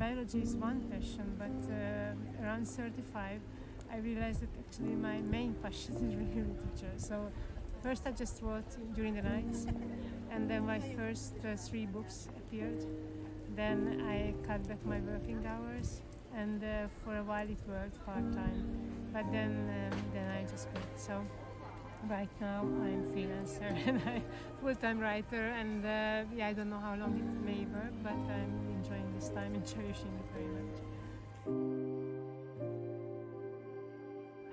biology is one passion, but around 35, I realized that actually my main passion is really literature. So first I just wrote during the nights, and then my first 3 books appeared. Then I cut back my working hours, and for a while it worked part-time, but then I just quit. So right now I'm freelancer and I'm full-time writer, and I don't know how long it may work, but I'm enjoying this time and cherishing it very much.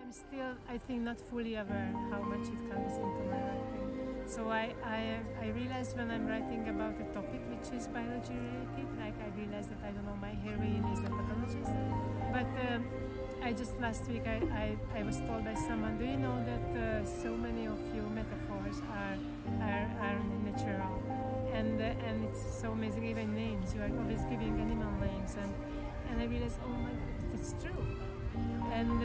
I'm still, I think, not fully aware how much it comes into my writing. So I realized when I'm writing about a topic which is biology related, like I realized that, I don't know, my heroine is a pathologist, but I just last week I was told by someone, do you know that so many of your metaphors are natural, and it's so amazing, even names, you are always giving animal names, and I realized, oh my God, that's true. And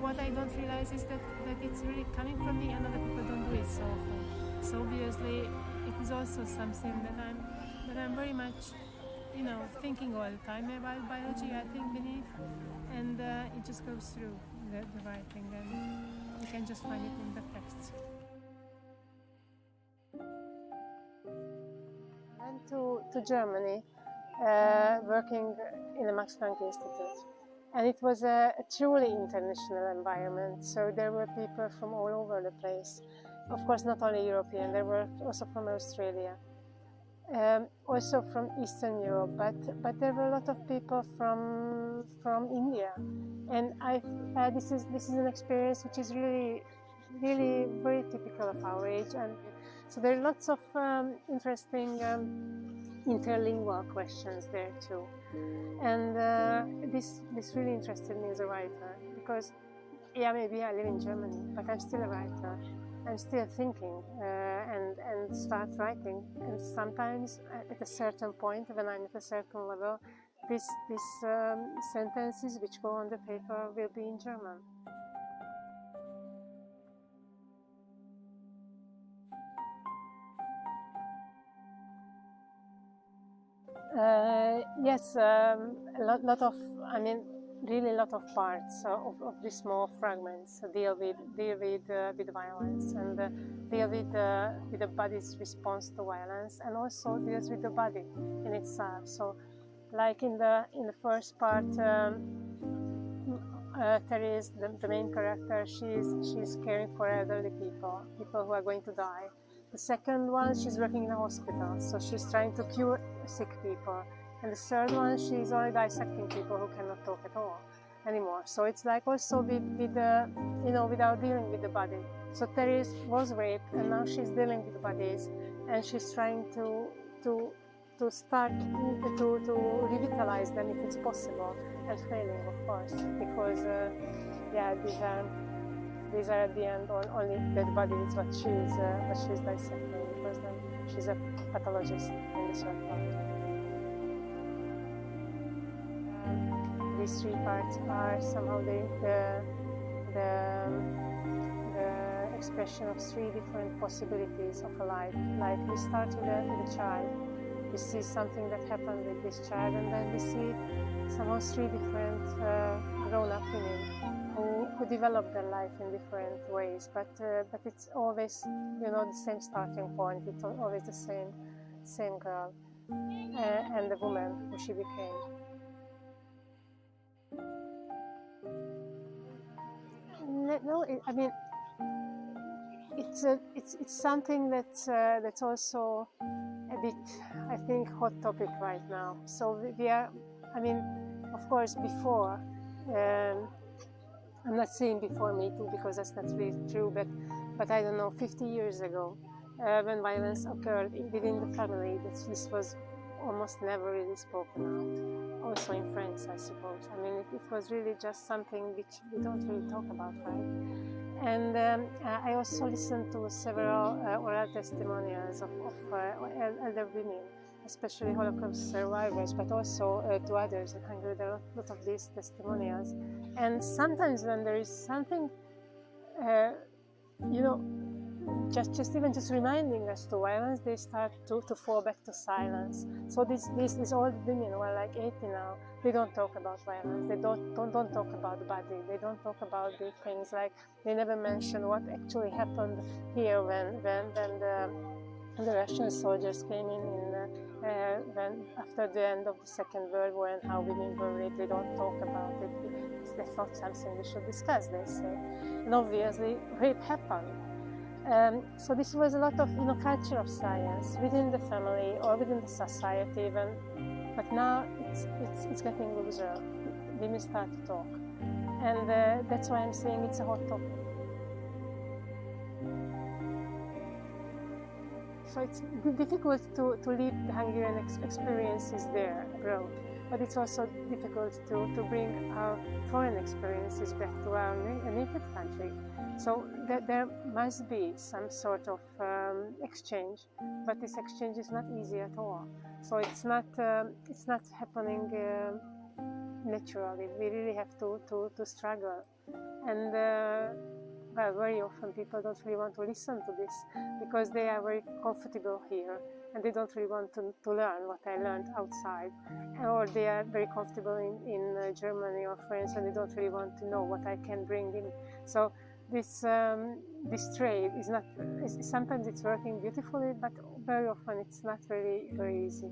what I don't realize is that it's really coming from me, and other people don't do it so often. So obviously it is also something that I'm very much, thinking all the time about biology, I think, beneath, and it just goes through the writing, and you can just find it in the texts. I went to Germany, working in the Max Planck Institute. And it was a truly international environment, so there were people from all over the place. Of course, not only European, there were also from Australia, also from Eastern Europe, but there were a lot of people from India. And I felt this is an experience which is really, really very typical of our age. And so there are lots of interesting interlingual questions there too. And this really interested me as a writer, because maybe I live in Germany, but I'm still a writer. I'm still thinking and start writing, and sometimes at a certain point, when I'm at a certain level, these sentences which go on the paper will be in German. Yes, really a lot of parts of these small fragments deal with violence, and deal with the body's response to violence, and also deals with the body in itself. So, like in the first part, Teréz, the main character, she's caring for elderly people who are going to die. The second one, she's working in a hospital, so she's trying to cure sick people. And the third one, she's only dissecting people who cannot talk at all anymore. So it's like also without dealing with the body. So Teréz was raped, and now she's dealing with the bodies, and she's trying to start to revitalize them if it's possible, and failing, of course, because these are at the end only dead bodies what she's dissecting, because then she's a pathologist in the third part. These 3 parts are somehow the expression of 3 different possibilities of a life. Like we start with a child, we see something that happened with this child, and then we see somehow 3 different grown-up women who develop their life in different ways. But it's always the same starting point. It's always the same girl and the woman who she became. No, it's something that's also a bit, I think, hot topic right now. So we are, of course, before. I'm not saying before Me Too, because that's not really true. But I don't know, 50 years ago, when violence occurred within the family, this was almost never really spoken out. Also in France, I suppose. It was really just something which we don't really talk about, right? And I also listened to several oral testimonials of elder women, especially Holocaust survivors, but also to others in Hungary. There are a lot of these testimonials. And sometimes when there is something, just reminding us to violence, they start to fall back to silence. So these old women who are like 80 now, they don't talk about violence. They don't talk about the body. They don't talk about the things, like they never mention what actually happened here when the Russian soldiers came in when after the end of the Second World War, and how women were raped. They don't talk about it. That's not something we should discuss, they say. And obviously, rape happened. So this was a lot of culture of science within the family or within the society even. But now it's getting looser. Women start to talk, and that's why I'm saying it's a hot topic. So it's difficult to leave the Hungarian experiences there abroad, but it's also difficult to bring our foreign experiences back to our native country. So there must be some sort of exchange, but this exchange is not easy at all. So it's not happening naturally. We really have to struggle, and well, very often people don't really want to listen to this because they are very comfortable here and they don't really want to learn what I learned outside, or they are very comfortable in Germany or France and they don't really want to know what I can bring in. So this trade is not, sometimes it's working beautifully, but very often it's not very easy.